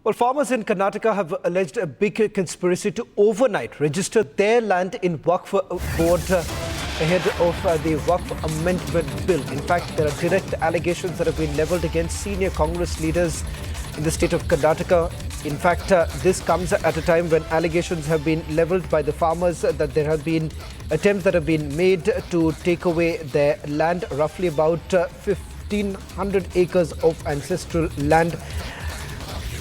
Well, farmers in Karnataka have alleged a big conspiracy to overnight register their land in WAQF board ahead of the WAQF amendment bill. In fact, there are direct allegations that have been levelled against senior Congress leaders in the state of Karnataka. In fact, this comes at a time when allegations have been levelled by the farmers that there have been attempts that have been made to take away their land, roughly about 1,500 acres of ancestral land.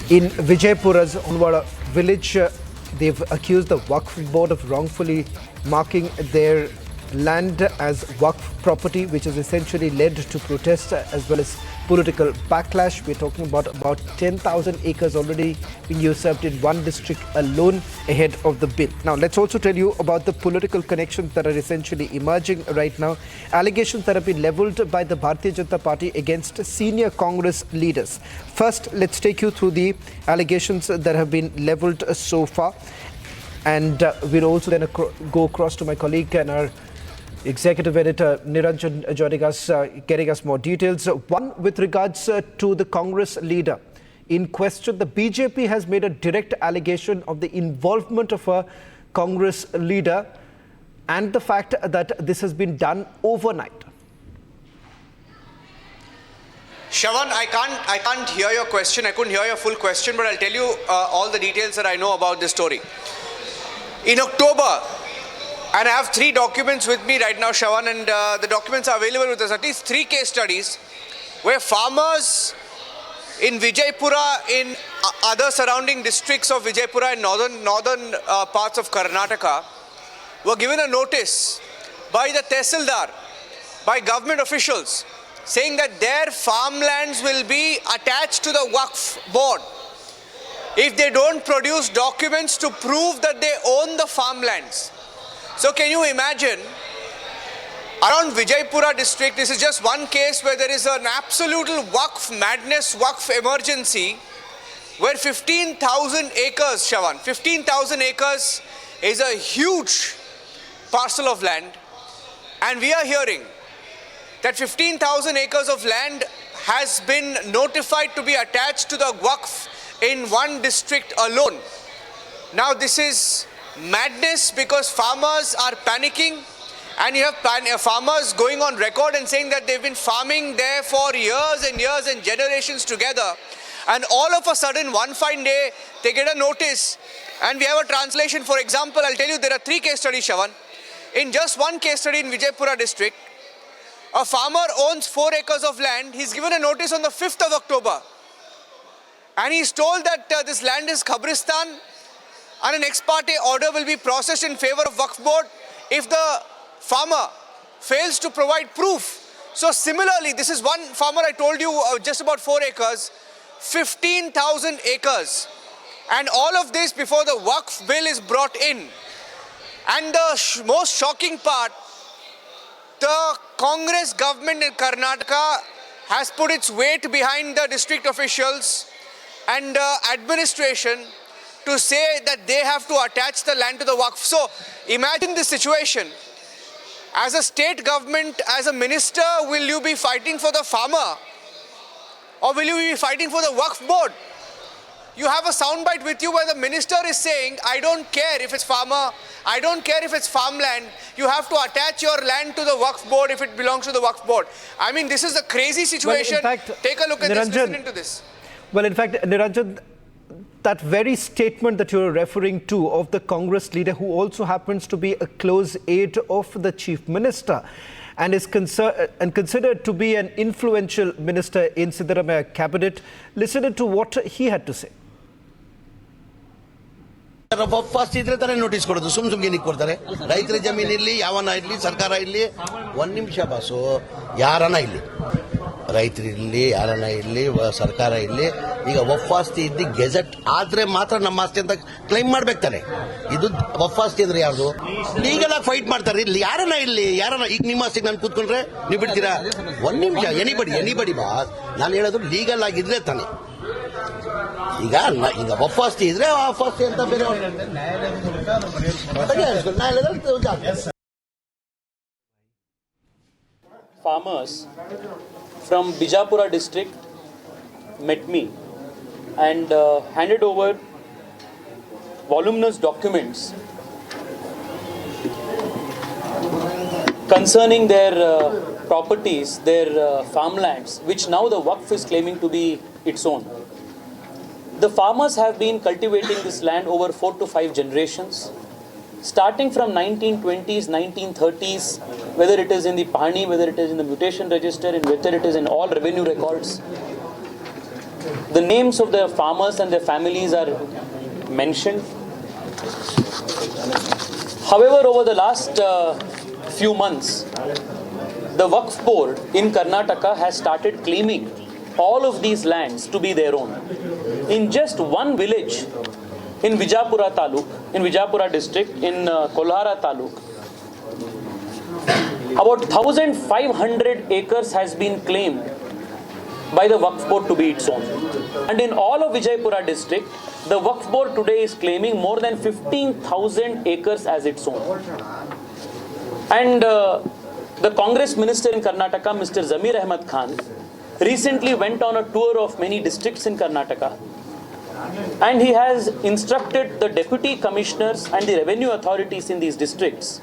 In Vijaypura's Onwada village, they've accused the WAQF board of wrongfully marking their land as WAQF property, which has essentially led to protests as well as political backlash. We're talking about 10,000 acres already being usurped in one district alone ahead of the bill. Now, let's also tell you about the political connections that are essentially emerging right now. Allegations that have been levelled by the Bharatiya Janata Party against senior Congress leaders. First, let's take you through the allegations that have been levelled so far. And we'll also then go across to my colleague and our Executive Editor Niranjan joining us, getting us more details. One with regards to the Congress leader in question. The BJP has made a direct allegation of the involvement of a Congress leader and the fact that this has been done overnight. Shravan, I can't hear your question. I couldn't hear your full question, but I'll tell you all the details that I know about this story. In October, and I have 3 documents with me right now, Shravan, and the documents are available with us. At least 3 case studies where farmers in Vijaypura, in other surrounding districts of Vijaypura and northern parts of Karnataka were given a notice by the Tehsildar, by government officials, saying that their farmlands will be attached to the WAQF board if they don't produce documents to prove that they own the farmlands. So can you imagine, around Vijaypura district, this is just one case where there is an absolute WAQF madness, WAQF emergency, where 15,000 acres, Shravan, 15,000 acres is a huge parcel of land. And we are hearing that 15,000 acres of land has been notified to be attached to the WAQF in one district alone. Now this is madness because farmers are panicking, and you have farmers going on record and saying that they've been farming there for years and years and generations together, and all of a sudden one fine day they get a notice. And we have a translation. For example, I'll tell you, there are 3 case studies, Shravan. In just one case study in Vijaypura district, a farmer owns 4 acres of land. He's given a notice on the 5th of October, and he's told that this land is Khabristan, and an ex parte order will be processed in favor of WAQF board if the farmer fails to provide proof. So similarly, this is one farmer I told you, just about 4 acres, 15,000 acres. And all of this before the WAQF bill is brought in. And the most shocking part, the Congress government in Karnataka has put its weight behind the district officials and administration to say that they have to attach the land to the WAQF. So imagine this situation. As a state government, as a minister, will you be fighting for the farmer, or will you be fighting for the WAQF board? You have a soundbite with you where the minister is saying, I don't care if it's farmer, I don't care if it's farmland, you have to attach your land to the WAQF board if it belongs to the WAQF board. I mean, this is a crazy situation. Well, in fact, take a look at this, listen into this. Well, in fact, Niranjan, that very statement that you're referring to of the Congress leader, who also happens to be a close aide of the chief minister and is considered to be an influential minister in Siddaramaiah cabinet, listen to what he had to say. First ಇದ್ರೆ ತಾನೇ notice ಕೊಡೋದು, ಸುಮ್ಗೆ ಏನಕ್ಕೆ ಕೊಡ್ತಾರೆ? ರೈತರ ಜಮೀನು ಇರಲಿ, ಯಾವನ ಇರಲಿ, ಸರ್ಕಾರ ಇರಲಿ, 1 ನಿಮಿಷ ಬಾಸು, ಯಾರನ ಇರಲಿ, ರೈತರಿರಲಿ, ಯಾರನ ಇರಲಿ, ಸರ್ಕಾರ ಇರಲಿ, ಈಗ ವಫಾಸ್ತಿ ಇದ್ದು ಗೆಜೆಟ್ ಆದ್ರೆ ಮಾತ್ರ ನಮ್ಮ ಆಸ್ತಿ ಅಂತ ಕ್ಲೈಮ್ ಮಾಡ್ಬೇಕು ತಾನೆ. ಇದು ವಫಾಸ್ತಿ ಅಂದ್ರೆ ಯಾರ್ದು? ಲೀಗಲ್ ಆಗಿ ಫೈಟ್ ಮಾಡ್ತಾರೆ. ಇಲ್ಲಿ ಯಾರನ ಇರಲಿ, ಯಾರನ ಈಗ ನಿಮ್ಮ ಆಸ್ತಿಗೆ ನಾನು ಕೂತ್ಕೊಂಡ್ರೆ ನೀವು ಬಿಡ್ತೀರಾ? 1 ನಿಮಿಷ, ಎನಿಬಡಿ ಬಾಸ್, ನಾನು ಹೇಳೋದು ಲೀಗಲ್ ಆಗಿದ್ರೆ ತಾನೆ. ಈಗ ವಫಾಸ್ತಿ ಇದ್ರೆ ವಫಾಸ್ತಿ ಅಂತ ಬೇರೆ farmers from Bijapura district met me and handed over voluminous documents concerning their properties, their farmlands, which now the WAQF is claiming to be its own. The farmers have been cultivating this land over 4 to 5 generations, starting from 1920s, 1930s, whether it is in the Pani, whether it is in the mutation register, and whether it is in all revenue records. The names of the farmers and their families are mentioned. However, over the last few months, the WAQF board in Karnataka has started claiming all of these lands to be their own. In just one village in Vijapura Taluk, in Vijapura district, in Kolhara Taluk, about 1,500 acres has been claimed by the WAQF board to be its own. And in all of Vijaypura district, the WAQF board today is claiming more than 15,000 acres as its own. And the Congress minister in Karnataka, Mr. Zamir Ahmad Khan, recently went on a tour of many districts in Karnataka, and he has instructed the deputy commissioners and the revenue authorities in these districts